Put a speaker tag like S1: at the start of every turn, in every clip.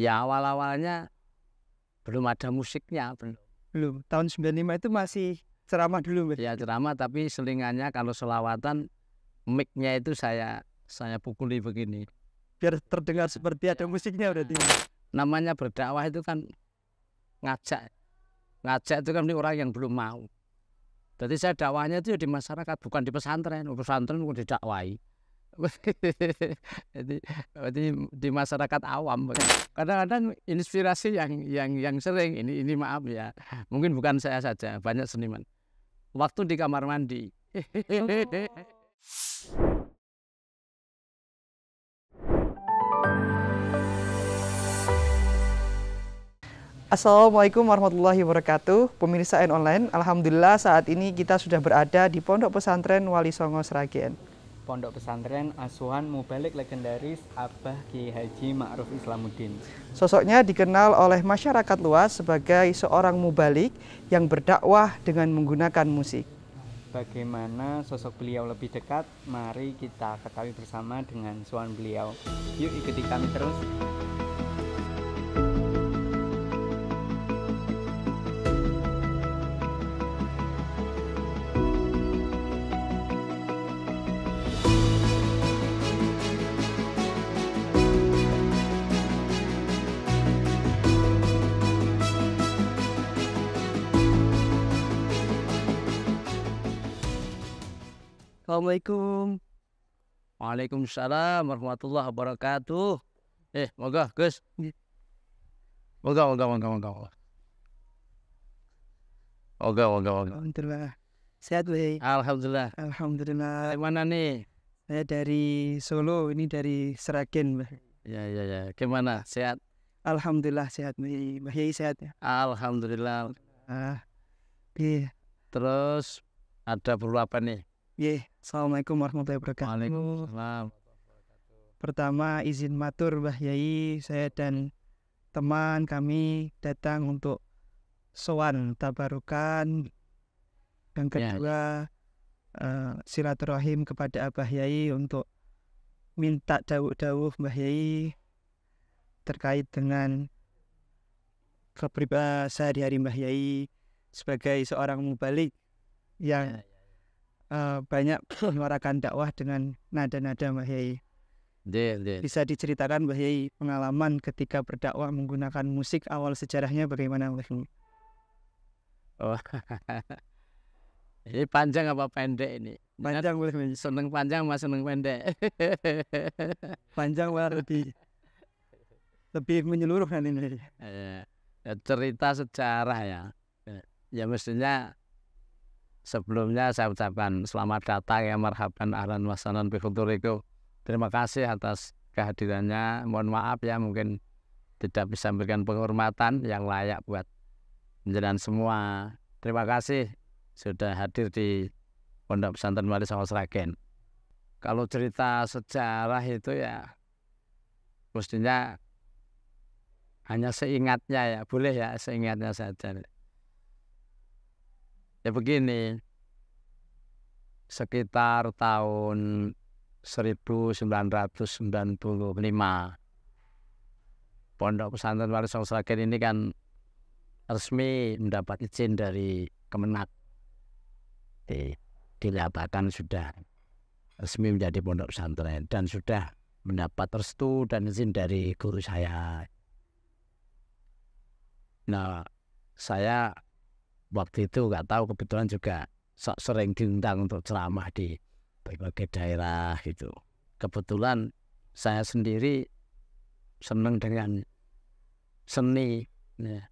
S1: Ya awal-awalnya belum ada musiknya,
S2: Belum. Tahun 95 itu masih ceramah dulu, Mbah.
S1: ya ceramah, tapi selingannya kalau selawatan mic-nya itu saya pukuli begini.
S2: Biar terdengar seperti ada musiknya berarti.
S1: Namanya berdakwah itu kan ngajak itu kan orang yang belum mau. Jadi saya dakwahnya itu di masyarakat, bukan di pesantren. Pesantren kok didakwahi. Jadi di masyarakat awam. Kadang-kadang inspirasi yang sering ini maaf ya, mungkin bukan saya saja, banyak seniman. Waktu di kamar mandi.
S2: Assalamualaikum warahmatullahi wabarakatuh. Pemirsa N Online, alhamdulillah saat ini kita sudah berada di Pondok Pesantren Wali Songo Sragen.
S3: Pondok Pesantren Asuhan Mubalik legendaris Abah Kiai Haji Ma'ruf Islamuddin.
S2: Sosoknya dikenal oleh masyarakat luas sebagai seorang mubalik yang berdakwah dengan menggunakan musik.
S3: Bagaimana sosok beliau lebih dekat? Mari kita ketahui bersama dengan suan beliau. Yuk ikuti kami terus.
S2: Assalamualaikum.
S1: Waalaikumsalam warahmatullahi wabarakatuh. Moga Gus. Moga.
S2: Alhamdulillah. Sehat, Wei?
S1: Alhamdulillah.
S2: Alhamdulillah.
S1: Dari mana nih?
S2: Saya dari Solo, ini dari Sragen, Mbah.
S1: Ya. Gimana? Sehat?
S2: Alhamdulillah sehat, Mbah Yai sehat ya?
S1: Alhamdulillah.
S2: Iya.
S1: Terus ada perlu apa nih?
S2: Iya. Assalamualaikum warahmatullahi wabarakatuh.
S1: Waalaikumsalam.
S2: Pertama izin matur Mbah Yai, saya dan teman kami datang untuk sowan tabarukan. Yang kedua silaturahim kepada Abah Yai untuk minta dawuh-dawuh Mbah Yai terkait dengan kepribadian sehari-hari Mbah Yai sebagai seorang mubalik yang banyak menyuarakan dakwah dengan nada-nada Mbah Yai. Bisa diceritakan Mbah Yai pengalaman ketika berdakwah menggunakan musik, awal sejarahnya bagaimana Mbah Yai?
S1: Oh, ini panjang apa pendek ini?
S2: Panjang Mbah Yai.
S1: Seneng panjang mas seneng pendek.
S2: Panjang Mbah, lebih menyeluruh kan ini.
S1: Cerita sejarah ya. Ya mestinya sebelumnya saya ucapkan selamat datang ya, marhaban ahlan wa sahlan bi hudurikum. Terima kasih atas kehadirannya. Mohon maaf ya mungkin tidak bisa memberikan penghormatan yang layak buat penjelasan semua. Terima kasih sudah hadir di Pondok Pesantren Wali Songo Sragen. Kalau cerita sejarah itu ya mestinya hanya seingatnya ya, boleh ya seingatnya saja. Ya begini, sekitar tahun 1995 Pondok Pesantren Wali Songo Sragen ini kan resmi mendapat izin dari Kemenak, dinyatakan sudah resmi menjadi pondok pesantren dan sudah mendapat restu dan izin dari guru saya. Nah, saya waktu itu nggak tahu, kebetulan juga sering diundang untuk ceramah di berbagai daerah gitu. Kebetulan saya sendiri senang dengan seni, ya.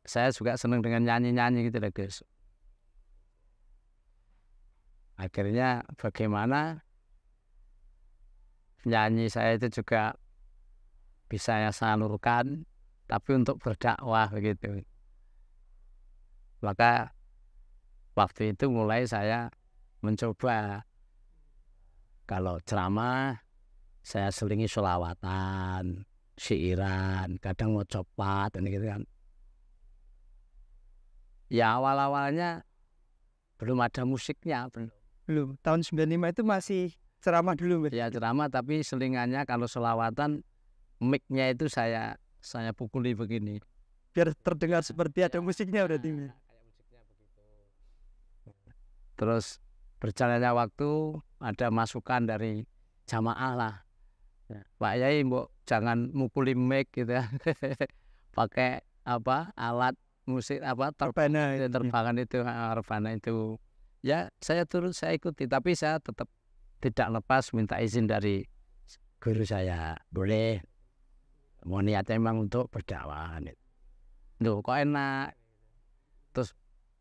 S1: Saya juga senang dengan nyanyi gitu loh guys. Akhirnya bagaimana nyanyi saya itu juga bisa saya salurkan, tapi untuk berdakwah begitu. Maka waktu itu mulai saya mencoba, kalau ceramah saya selingi sholawatan, syairan, kadang mau copat dan gitu kan. Ya awal-awalnya belum ada musiknya,
S2: Belum. Tahun 95 itu masih ceramah dulu, Mbah.
S1: Ya ceramah, tapi selingannya kalau sholawatan mic-nya itu saya saya pukuli begini.
S2: Biar terdengar seperti ada musiknya berarti.
S1: Kayak musiknya begitu. Terus berjalannya waktu ada masukan dari jamaah lah. Pak Yai, mbok jangan mukuli mic gitu ya. Pakai alat musik terbangan itu rebana itu. Ya saya turut, saya ikuti, tapi saya tetap tidak lepas minta izin dari guru saya, boleh, mau niatnya memang untuk berdakwah. Loh kok enak. Terus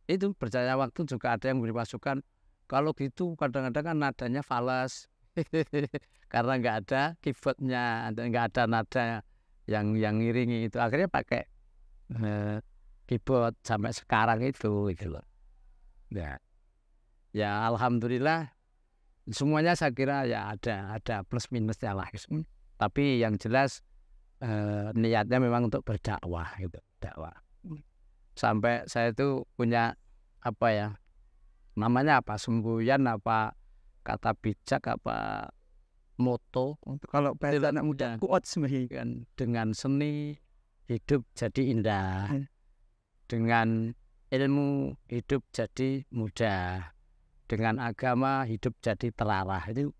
S1: itu berjalannya waktu juga ada yang beri masukan, kalau gitu kadang-kadang kan nadanya fals. Karena nggak ada keyboardnya, nggak ada nada yang ngiringi itu, akhirnya pakai keyboard sampai sekarang itu gitu loh. Ya alhamdulillah semuanya saya kira ya ada plus minusnya lah. Tapi yang jelas niatnya memang untuk berdakwah gitu, dakwah. Sampai saya itu punya namanya semboyan, kata bijak, moto.
S2: Kalau bahasa anak muda quotes
S1: kan, dengan seni hidup jadi indah, dengan ilmu hidup jadi mudah, dengan agama hidup jadi terarah. Itu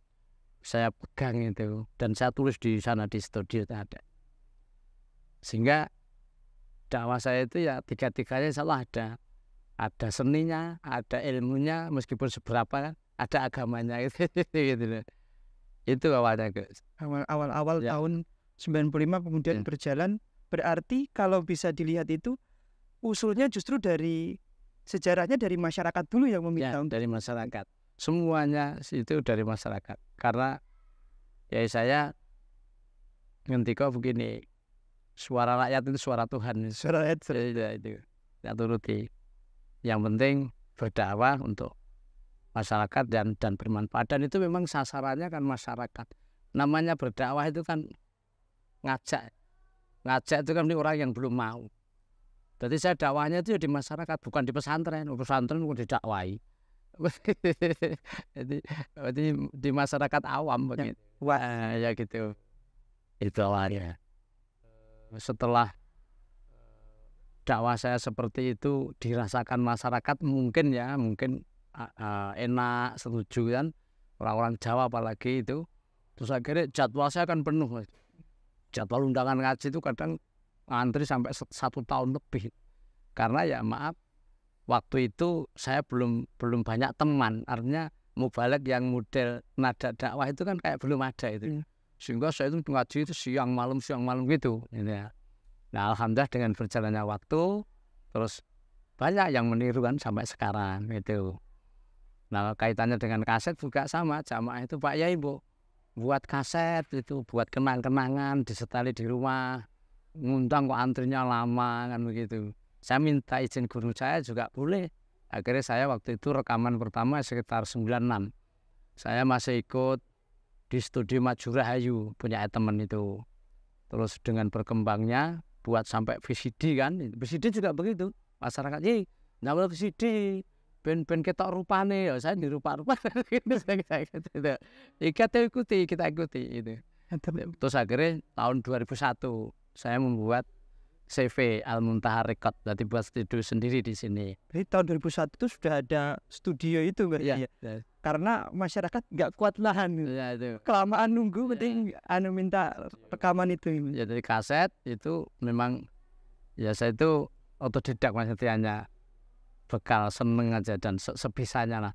S1: saya pegang itu, dan saya tulis di sana di studio ada. Sehingga dakwah saya itu ya tiga-tiganya insyaallah ada seninya, ada ilmunya, meskipun seberapa kan, ada agamanya gitu. Itu awalnya
S2: awal ya. Tahun 95 kemudian berjalan, berarti kalau bisa dilihat itu usulnya justru dari sejarahnya dari masyarakat dulu yang meminta.
S1: Dari masyarakat, semuanya itu dari masyarakat. Karena ya saya ngendika begini, suara rakyat itu suara Tuhan.
S2: Suara rakyat
S1: itu kita turuti. Yang penting berdakwah untuk masyarakat dan bermanfaat, dan itu memang sasarannya kan masyarakat. Namanya berdakwah itu kan ngajak itu kan orang yang belum mau. Jadi saya dakwahnya itu di masyarakat, bukan di pesantren. Pesantren mau didakwai. Jadi di masyarakat awam begitu. Wah, ya gitu. Itu awalnya. Setelah dakwah saya seperti itu dirasakan masyarakat, mungkin enak, setuju kan, orang-orang Jawa apalagi itu. Terus akhirnya jadwal saya kan penuh. Jadwal undangan ngaji itu kadang antri sampai 1 tahun lebih. Karena ya maaf, waktu itu saya belum banyak teman. Artinya mubalek yang model nada dakwah itu kan kayak belum ada itu. Sehingga saya itu ngaji itu siang malam gitu. Nah alhamdulillah dengan berjalannya waktu, terus banyak yang meniru kan sampai sekarang itu. Nah kaitannya dengan kaset juga sama, jamaah itu Pak Yai buat kaset itu, buat kenang-kenangan, disetali di rumah, ngundang kok antrinya lama kan begitu. Saya minta izin guru saya juga boleh. Akhirnya saya waktu itu rekaman pertama sekitar 96. Saya masih ikut di studio Majurahayu punya teman itu. Terus dengan berkembangnya buat sampai VCD kan, VCD juga begitu. Masyarakat, nyampe VCD, ben ketok rupane, ya saya dirupa-rupa. Kita ikuti itu. Terus akhirnya tahun 2001 saya membuat CV Al-Muntaha Record, berarti buat studio sendiri di sini.
S2: Jadi tahun 2001 itu sudah ada studio itu berarti ya? Karena masyarakat nggak kuat lahan gitu.
S1: Ya, itu.
S2: Kelamaan nunggu, penting minta rekaman itu.
S1: Ya dari kaset itu memang ya saya itu otodidak, maksudnya hanya bekal seneng aja dan sebisanya lah.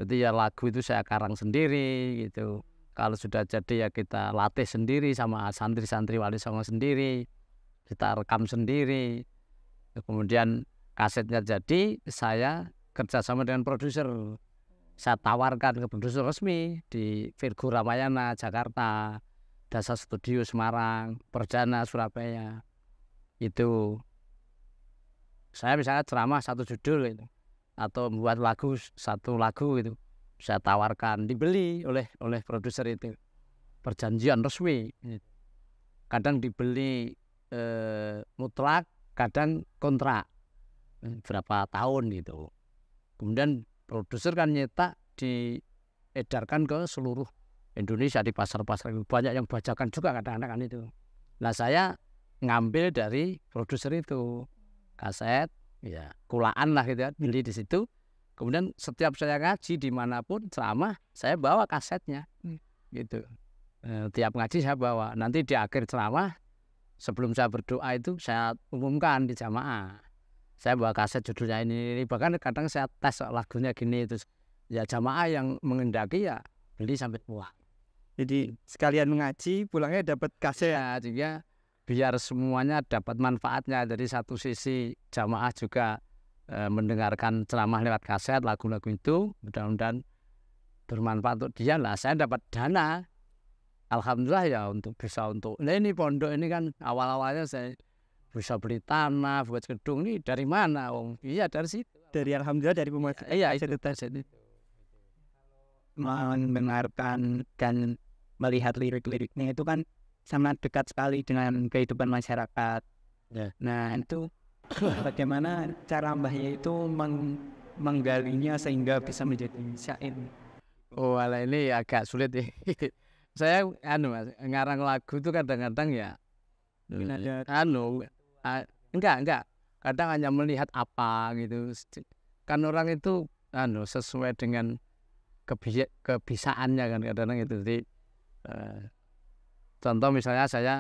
S1: Jadi ya lagu itu saya karang sendiri gitu. Kalau sudah jadi ya kita latih sendiri sama santri-santri Wali Songo sendiri, kita rekam sendiri. Kemudian kasetnya jadi, saya kerjasama dengan produser. Saya tawarkan ke produser resmi di Virgo Ramayana Jakarta, Dasa Studio Semarang, Perjana Surabaya. Itu saya misalnya ceramah 1 judul itu, atau membuat lagu 1 lagu itu, saya tawarkan, dibeli oleh produser itu, perjanjian resmi. Kadang dibeli mutlak, kadang kontrak berapa tahun gitu. Kemudian produser kan nyetak, diedarkan ke seluruh Indonesia di pasar-pasar, banyak yang bajakan juga kadang-kadang kan itu. Nah saya ngambil dari produser itu kaset, ya kulaan lah gitu ya, beli di situ. Kemudian setiap saya ngaji dimanapun ceramah, saya bawa kasetnya, gitu. Tiap ngaji saya bawa. Nanti di akhir ceramah, sebelum saya berdoa itu saya umumkan di jamaah. Saya bawa kaset judulnya ini. Bahkan kadang saya tes lagunya gini itu. Ya jamaah yang mengendaki ya beli sampai pulang.
S2: Jadi sekalian mengaji, pulangnya dapat kaset.
S1: Ya, juga biar semuanya dapat manfaatnya. Dari satu sisi jamaah juga mendengarkan ceramah lewat kaset lagu-lagu itu, mudah-mudahan bermanfaat untuk dia lah. Saya dapat dana, alhamdulillah ya, untuk nah ini pondok ini kan awal-awalnya saya bisa beli tanah buat gedung. Ini dari mana, Om? Iya dari situ.
S2: Dari alhamdulillah dari pemasukan.
S1: Iya itu.
S3: Mendengarkan dan melihat lirik-liriknya itu kan sangat dekat sekali dengan kehidupan masyarakat.
S1: Ya.
S3: Nah itu bagaimana cara Mbah Yai itu menggalinya sehingga bisa menjadi syair?
S1: Oh, ala ini agak sulit ya. Saya Mas, ngarang lagu itu kadang-kadang ya enggak. Kadang hanya melihat apa gitu. Kan orang itu sesuai dengan kebisaannya kan kadang-kadang itu. Jadi contoh misalnya saya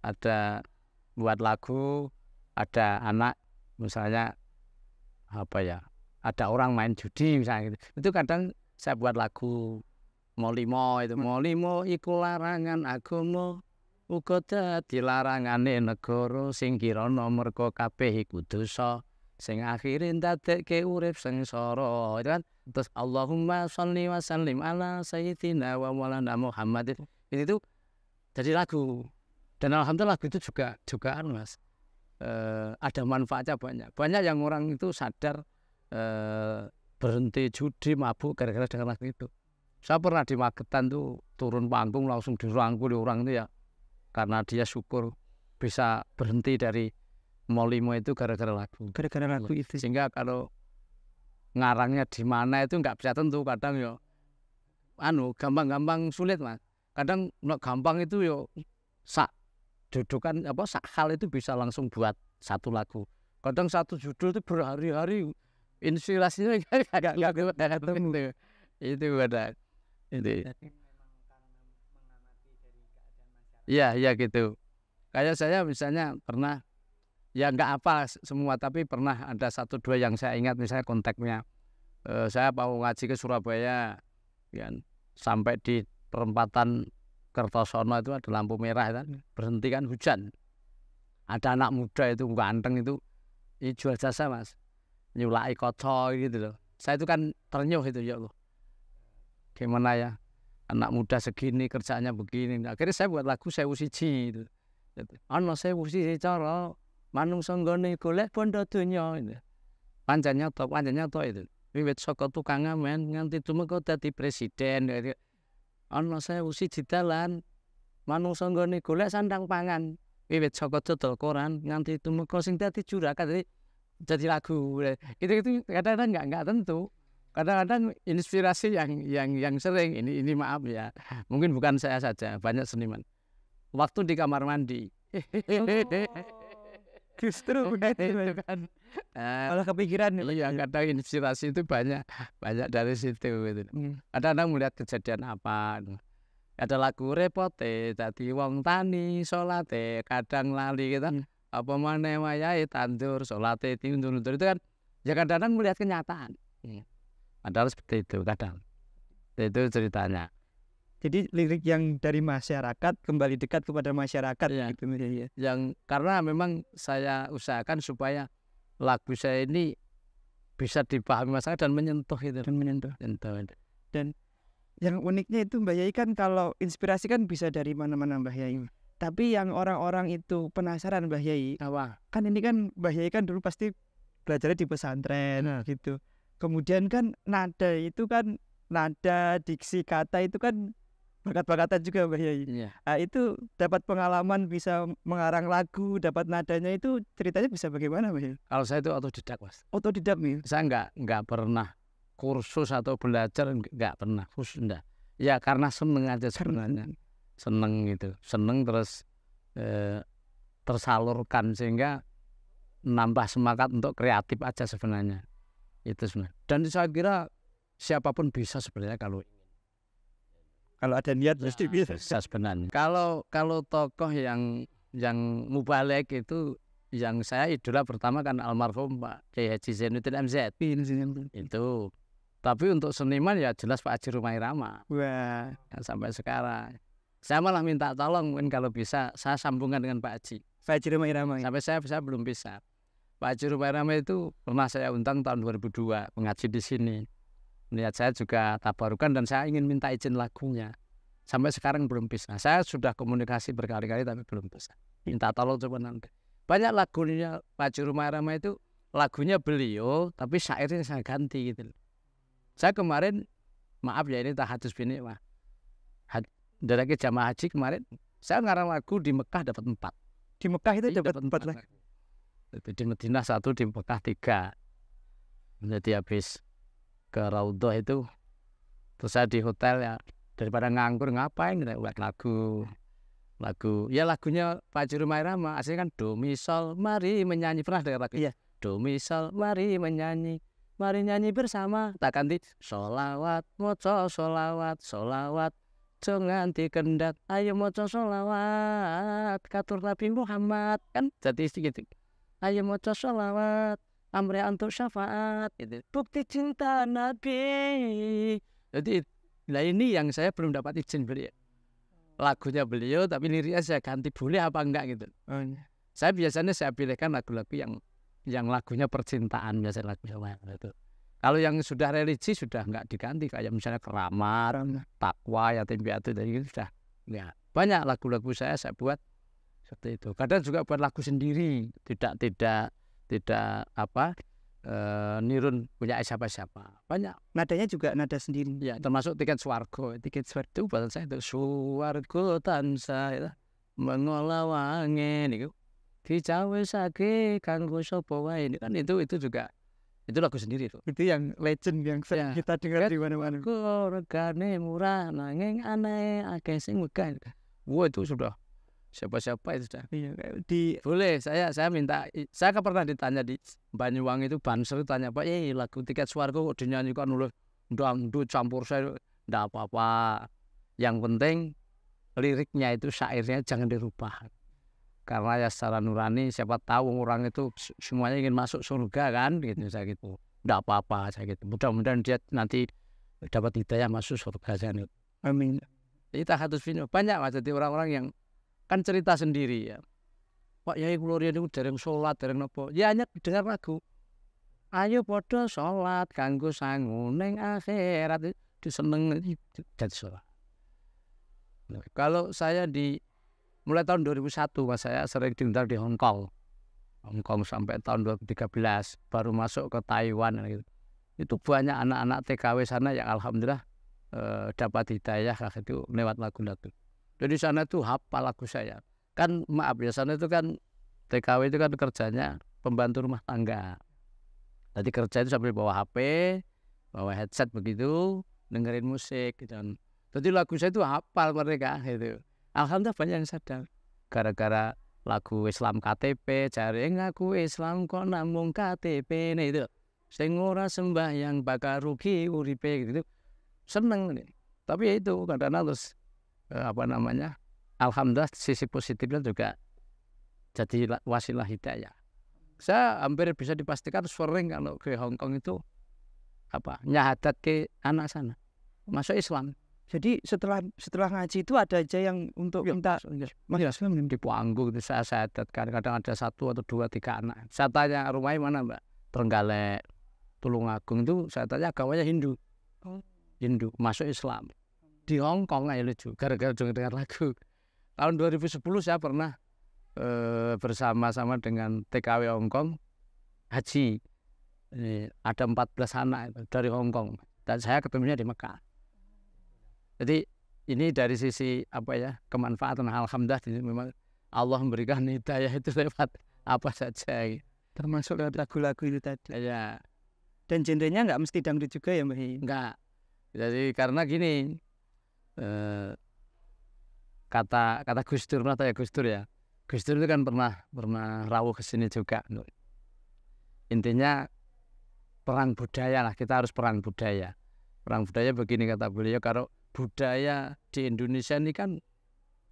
S1: ada buat lagu, ada anak misalnya ada orang main judi misalnya gitu. Itu kadang saya buat lagu Molimo itu. Molimo iku larangan agama, uga dadi larangane negara, sing kirana merga kabeh iku dosa, sing akhire ndadekke urip sengsara. Itu kan terus Allahumma sholli wa sallim ala sayyidina wa maulana Muhammad. Itu jadi lagu. Dan alhamdulillah lagu itu juga Mas. Ada manfaatnya banyak yang orang itu sadar berhenti judi, mabuk gara-gara dengan lagu itu. Saya pernah di Magetan tuh turun panggung langsung dirangkul orang itu ya, karena dia syukur bisa berhenti dari Molimo itu gara-gara lagu itu. Sehingga kalau ngarangnya di mana itu nggak bisa tentu, kadang ya gampang sulit Mas. Kadang gampang itu yo sak dudukan sak hal itu bisa langsung buat satu lagu. Kadang satu judul itu berhari-hari inspirasinya nggak ketemu. Itu ada itu. Iya gitu. Kayak saya misalnya pernah, ya nggak apa semua, tapi pernah ada 1-2 yang saya ingat. Misalnya konteksnya saya mau ngaji ke Surabaya kan, sampai di perempatan Kertosono itu ada lampu merah kan, berhenti kan, hujan. Ada anak muda itu ganteng itu jual jasa Mas, nyulai kocok gitu loh. Saya itu kan ternyuh itu, ya Allah, gimana ya anak muda segini kerjanya begini. Akhirnya saya buat lagu Sewu Siji itu. Ana sewu siji cara manungsa nggone golek bondo donya itu. Pancen nyata itu. Wiwit saka tukang ngamen nganti tumeka dadi presiden. Ana sewu siji dalan manungsa nggone golek sandang pangan. Wiwit saka dodol koran nganti tumeka sing dadi juragan. Jadi lagu itu kadang-kadang nggak tentu. Kadang-kadang inspirasi yang sering ini maaf ya, mungkin bukan saya saja, banyak seniman. Waktu di kamar mandi.
S2: Justru begitu kan. Malah kepikiran
S1: yang kadang inspirasi itu banyak dari situ gitu. Kadang-kadang melihat kejadian apa. Ada lagu repote dadi wong tani salate kadang lali gitu. Apa maneh wayahe tandur salate diundur-undur, itu kan ya kadang-kadang melihat kenyataan. Padahal seperti itu kadang. Itu ceritanya.
S2: Jadi lirik yang dari masyarakat kembali dekat kepada masyarakat
S1: ya,
S2: gitu ya.
S1: Yang karena memang saya usahakan supaya lagu saya ini bisa dipahami masyarakat dan menyentuh itu.
S2: Dan yang uniknya itu Mbah Yai kan, kalau inspirasi kan bisa dari mana-mana Mbah Yai. Tapi yang orang-orang itu penasaran Mbah Yai, kan ini kan Mbah Yai kan dulu pasti belajarnya di pesantren gitu. Kemudian kan nada itu kan, nada, diksi, kata itu kan bakat-bakatan juga Mbah Yai. Nah, itu dapat pengalaman bisa mengarang lagu, dapat nadanya, itu ceritanya bisa bagaimana Mbah Yai?
S1: Kalau saya itu otodidak Mas.
S2: Otodidak nih?
S1: Saya nggak pernah kursus atau belajar, nggak pernah khusus enggak. Ya karena seneng aja sebenarnya. Seneng gitu. Seneng terus tersalurkan sehingga nambah semangat untuk kreatif aja sebenarnya. Itu sebenarnya. Dan saya kira siapapun bisa sebenarnya kalau
S2: ada niat pasti bisa
S1: sebenarnya. Kalau tokoh yang mubalek itu yang saya idola pertama kan almarhum Pak Kiai Haji Zainuddin MZ. Itu. Tapi untuk seniman ya jelas Pak Haji Rumah Irama.
S2: Wah,
S1: sampai sekarang. Saya malah minta tolong mungkin kalau bisa saya sambungkan dengan Pak Haji.
S2: Pak Haji Rumah Irama.
S1: Sampai saya belum bisa. Pak Haji Rumah Irama itu pernah saya undang tahun 2002 mengaji di sini. Niat saya juga tabarukan dan saya ingin minta izin lagunya. Sampai sekarang belum bisa. Saya sudah komunikasi berkali-kali tapi belum bisa. Minta tolong coba nanti. Banyak lagunya Pak Haji Rumah Irama itu lagunya beliau tapi syairnya saya ganti gitu. Saya kemarin maaf ya ini tahadus bini mah. Dari jamaah haji kemarin saya ngarang lagu di Mekah dapat 4.
S2: Di Mekah itu dapat 4 lagi.
S1: Di Madinah 1, di Mekah 3. Jadi habis ke Raudhah itu terus saya di hotel ya daripada nganggur ngapain kita buat lagu ya lagunya Pak Haji Rumah Irama aslinya kan do mi sol mari menyanyi, pernah dengar lagu?
S2: Iya.
S1: Do mi sol mari menyanyi, mari nyanyi bersama, tak ganti sholawat moco sholawat jangan dikendat ayo moco sholawat katur Nabi Muhammad kan jadi sedikit ayo moco sholawat amri untuk syafaat itu bukti cinta Nabi. Jadi nah ini yang saya belum dapat izin beliau, lagunya beliau tapi liriknya saya ganti, boleh apa enggak gitu. Saya biasanya saya pilihkan lagu-lagu yang lagunya percintaan biasanya lagu itu. Kalau yang sudah religi sudah enggak diganti kayak misalnya keramat, takwa, yatim piatu dan itu sudah ya banyak lagu-lagu saya buat seperti itu. Kadang juga buat lagu sendiri, tidak nirun punya siapa-siapa. Banyak.
S2: Nadanya juga nada sendiri.
S1: Ya, termasuk tiket swargo. Tiket swargo itu bahasa saya itu swargo tansah ya. Mengolawange niku. Dicawisake kanggo sapa wae. Ini kan itu juga itu lagu sendiri itu.
S2: Itu yang legend yang sering kita dengar di mana-mana.
S1: Regane murah nanging aneh akeh sing megah. Wah itu sudah siapa-siapa itu sudah.
S2: Iya,
S1: boleh saya minta, saya kan pernah ditanya di Banyuwangi itu Banser tanya Pak, lagu tiket swarga kok dinyanyikan oleh dangdut campur saya, enggak apa-apa. Yang penting liriknya itu syairnya jangan dirubah. Karena ya secara nurani siapa tahu orang itu semuanya ingin masuk surga kan gitu saya gitu. Enggak apa-apa saya gitu. Mudah-mudahan dia nanti dapat hidayah masuk surga saya.
S2: Amin.
S1: Kita harus banyak jadi orang-orang yang kan cerita sendiri ya. Pak Yai kula riyen niku dereng salat, dereng napa. Ya hanya dengar lagu. Ayo padha salat kanggo sangu ning akhirat diseneng jadi salat. Nah, kalau saya mulai tahun 2001 Mas saya sering diundang di Hong Kong sampai tahun 2013 baru masuk ke Taiwan gitu. Itu banyak anak-anak TKW sana yang alhamdulillah dapat hidayah itu lewat lagu-lagu. Jadi sana itu hafal lagu saya. Kan maaf ya sana itu kan TKW itu kan kerjanya pembantu rumah tangga. Jadi kerja itu sambil bawa HP, bawa headset begitu, dengerin musik gitu. Jadi lagu saya itu hafal mereka gitu. Alhamdulillah banyak yang sadar. Gara-gara lagu Islam KTP, cari ngaku Islam kok namung KTP nih itu. Sing ora sembahyang bakal rugi uripe gitu. Seneng nih. Tapi ya itu kadang harus alhamdulillah sisi positifnya juga jadi wasilah hidayah. Saya hampir bisa dipastikan sering kalau ke Hong Kong itu nyahadat ke anak sana masuk Islam.
S2: Jadi setelah ngaji itu ada aja yang untuk minta
S1: Islam di panggung itu saya syahadatkan. Kadang ada 1 atau 2, 3 anak. Saya tanya rumahnya mana Mbak? Trenggalek, Tulungagung itu saya tanya agamanya Hindu. Hindu masuk Islam. Di Hong Kong aja lucu gara-gara dengar lagu. Tahun 2010 saya pernah bersama-sama dengan TKW Hong Kong haji. Ada 14 anak dari Hong Kong dan saya ketemunya di Mekah. Jadi ini dari sisi kemanfaatan alhamdulillah memang Allah memberikan hidayah itu lewat apa saja
S2: termasuk lewat lagu-lagu itu tadi.
S1: Ya.
S2: Dan genrenya nggak mesti dangdut juga ya Mbak?
S1: Enggak. Jadi karena gini kata Gus Dur atau Gus Dur ya, Gus Dur itu kan pernah rawuh ke sini juga. Intinya perang budaya lah, kita harus perang budaya. Perang budaya begini kata beliau, kalau budaya di Indonesia ini kan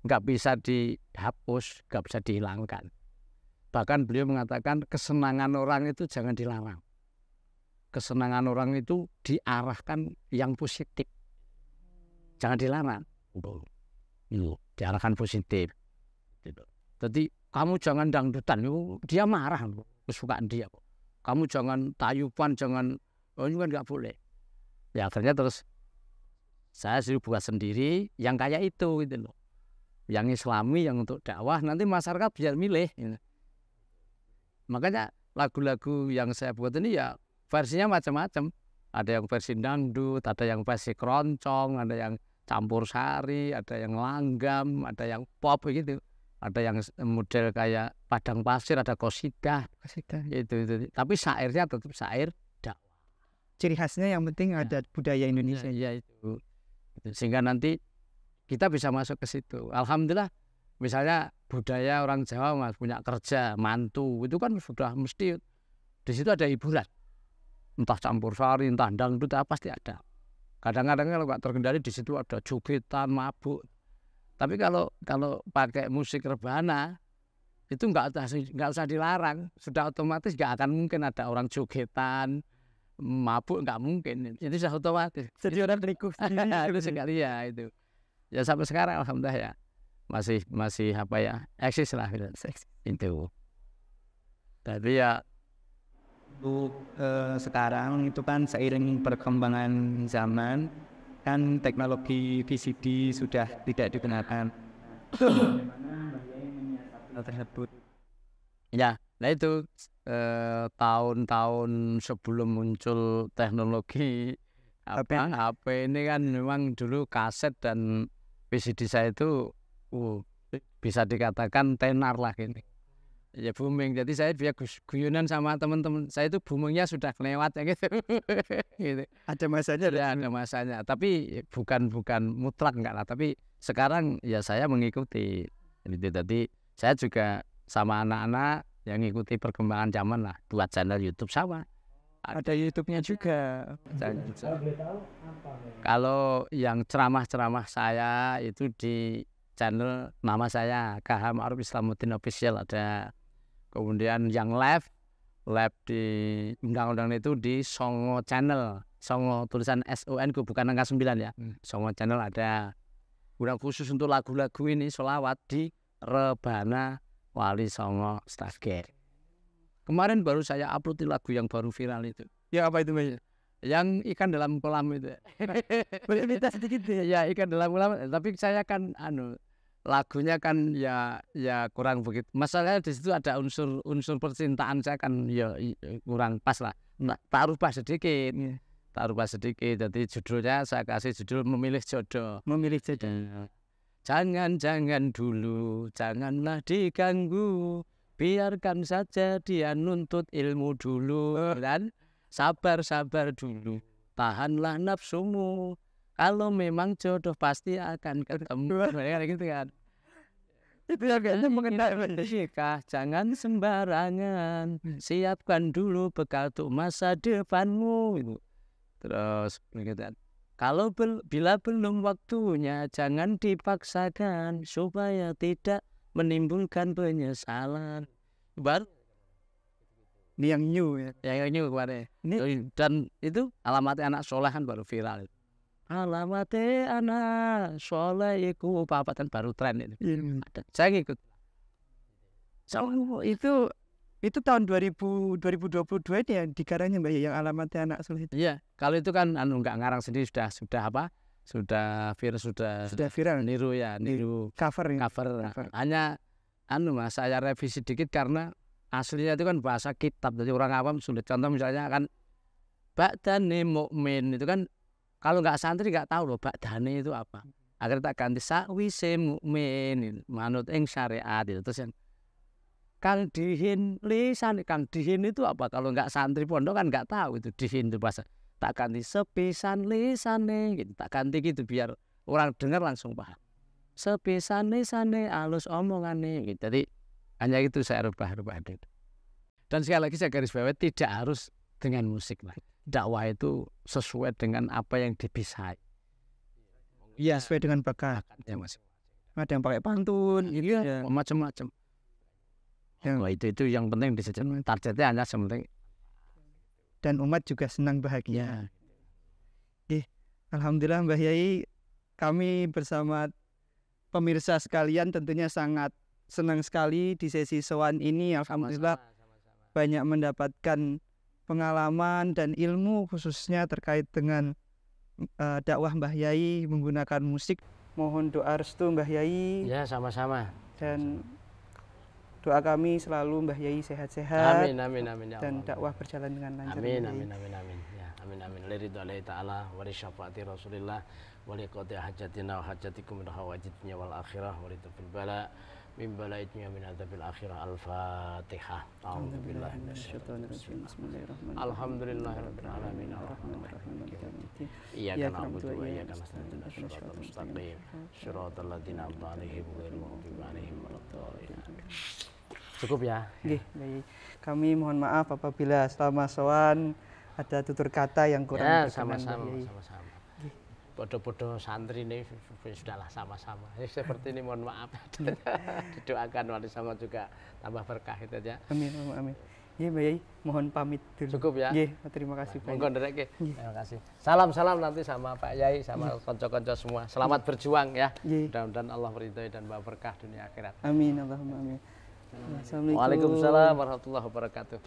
S1: nggak bisa dihapus, nggak bisa dihilangkan. Bahkan beliau mengatakan kesenangan orang itu jangan dilarang. Kesenangan orang itu diarahkan yang positif. Jangan dilarang. Diarahkan positif. Jadi kamu jangan dangdutan, dia marah, kesukaan dia. Kamu jangan tayuban, jangan, ini kan nggak boleh. Ya akhirnya terus saya suruh buat sendiri yang kayak itu gitu loh. Yang Islami, yang untuk dakwah, nanti masyarakat biar milih. Gitu. Makanya lagu-lagu yang saya buat ini ya versinya macam-macam. Ada yang versi dangdut, ada yang versi keroncong, ada yang campur sari, ada yang langgam, ada yang pop gitu. Ada yang model kayak padang pasir, ada qosidah itu. Tapi syairnya tetap syair dakwah.
S2: Ciri khasnya yang penting ada budaya Indonesia.
S1: Iya itu. Sehingga nanti kita bisa masuk ke situ. Alhamdulillah, misalnya budaya orang Jawa mas punya kerja, mantu, itu kan sudah mesti di situ ada hiburan. Entah campur sari, entah dangdut, pasti ada. Kadang-kadang kalau nggak terkendali di situ ada jogetan, mabuk. Tapi kalau pakai musik rebana itu nggak usah dilarang, sudah otomatis nggak akan mungkin ada orang jogetan, mabuk, nggak mungkin. Itu sudah otomatis.
S2: Jadi orang berikut
S1: itu sekali ya itu. Ya sampai sekarang alhamdulillah ya masih apa ya eksis lah gitu. Itu. Tapi ya
S3: sekarang itu kan seiring perkembangan zaman kan teknologi VCD sudah tidak digunakan. Bagaimana tersebut?
S1: Ya, nah itu tahun-tahun sebelum muncul teknologi HP ini kan memang dulu kaset dan VCD saya itu bisa dikatakan tenar lah gitu. Ya booming, jadi saya biar guyonan sama teman-teman saya itu boomingnya sudah kelewat ya gitu. Gitu.
S2: Ada masanya
S1: ya, ada masanya, tapi bukan mutlak enggak lah, tapi sekarang ya saya mengikuti gitu. Jadi saya juga sama anak-anak yang ngikuti perkembangan zaman lah, buat channel YouTube sama.
S2: Ada YouTube-nya juga.
S1: Kalau yang ceramah-ceramah saya itu di channel nama saya KH Ma'ruf Islamuddin Official ada. Kemudian yang live di undang-undang itu di Songo Channel. Songo tulisan SON bukan angka 9 ya. Songo Channel ada. Kemudian khusus untuk lagu-lagu ini sholawat di Rebana Wali Songo Stafgate. Kemarin baru saya upload lagu yang baru viral itu.
S2: Ya apa itu Mas?
S1: Yang ikan dalam kolam itu.
S2: Boleh minta sedikit
S1: ya ikan dalam kolam. Tapi saya kan lagunya kan ya kurang begitu. Masalahnya di situ ada unsur percintaan saya kan ya kurang pas lah. Tak rubah sedikit. Tak rubah sedikit. Jadi judulnya saya kasih judul Memilih Jodoh.
S2: Memilih jodoh.
S1: Jangan dulu, janganlah diganggu. Biarkan saja dia nuntut ilmu dulu dan sabar dulu. Tahanlah nafsumu. Kalau memang jodoh pasti akan ketemu. Gitu kan.
S2: Itu yang kayaknya mengenai
S1: nikah jangan sembarangan. Siapkan dulu bekal untuk masa depanmu. Terus begitu. Kalau bila belum waktunya jangan dipaksakan supaya tidak menimbulkan penyesalan. Baru
S2: ini yang new ya.
S1: Yang new kemarin. Dan itu alamatnya anak soleh kan baru viral. Alamatnya anak soleh iku apa kan baru tren itu. Ada. Saya ngikut.
S2: So, itu tahun 2022 ini yang dikarangnya Mbak yang alamatnya anak soleh itu.
S1: Iya, kalau itu kan enggak ngarang sendiri sudah apa? Sudah viral niru cover. Hanya Mas saya revisi dikit karena aslinya itu kan bahasa kitab, jadi orang awam sulit. Contoh misalnya kan ba'dane mukmin itu kan kalau nggak santri nggak tahu loh ba'dane itu apa. Akhirnya tak ganti sakwise mukmin manut ing syariat itu. Terus yang kang dihin itu apa? Kalau nggak santri pondok kan nggak tahu itu dihin itu bahasa. Tak ganti sepisan lisane gitu, tak ganti gitu biar orang dengar langsung paham. Sepisan lisane alus omongane gitu. Jadi Hanya itu saya rubah-rubah itu. Dan sekali lagi saya garis bawahi tidak harus dengan musik lah. Dakwah itu sesuai dengan apa yang dibisai.
S2: Iya, sesuai dengan bakat.
S1: Ya, Mas.
S2: Ada yang pakai pantun, gitu ya.
S1: Macam-macam. Wah, itu yang penting disesuaikan. Targetnya hanya sementing.
S2: Dan umat juga senang bahagia. Alhamdulillah Mbah Yai, kami bersama pemirsa sekalian tentunya sangat senang sekali di sesi sowan ini. Alhamdulillah banyak mendapatkan pengalaman dan ilmu khususnya terkait dengan dakwah Mbah Yai menggunakan musik. Mohon doa restu Mbah Yai.
S1: Ya, sama-sama.
S2: Dan doa kami selalu Mbah Yai sehat-sehat.
S1: Amin ya
S2: dan dakwah berjalan dengan lancar.
S1: Amin. Ya, amin. Liridwallahi ta'ala wa li syafaati Rasulillah wa li qati hajatina wa hajatikum min hawajitnya wal akhirah wa li tufil bala min balaitnya min adzabil akhirah. Al-Fatihah. Alhamdulillah. Alhamdulillahirabbil alamin. Iyyaka na'budu wa iyyaka nasta'in. Shiratal mustaqim. Shiratal ladzina an'amta 'alaihim ghairil maghdubi 'alaihim waladdallin. Cukup ya.
S2: Nggih, baik. Kami mohon maaf apabila selama sowan ada tutur kata yang kurang
S1: ya,
S2: berkenan.
S1: Sama-sama. Podo-podo santri ini sudahlah sama-sama. Seperti ini mohon maaf. Didoakan wali sama juga tambah berkah itu aja.
S2: Amin. Nggih, Mbak Yai, mohon pamit dulu.
S1: Cukup ya.
S2: Nggih, terima kasih banyak.
S1: Monggo nderek. Terima kasih. Salam nanti sama Pak Yai sama kanca-kanca semua. Selamat berjuang ya. Mudah-mudahan Allah meridhai dan bawa berkah dunia akhirat.
S2: Amin, Allahumma amin.
S1: Waalaikumsalam warahmatullahi wabarakatuh.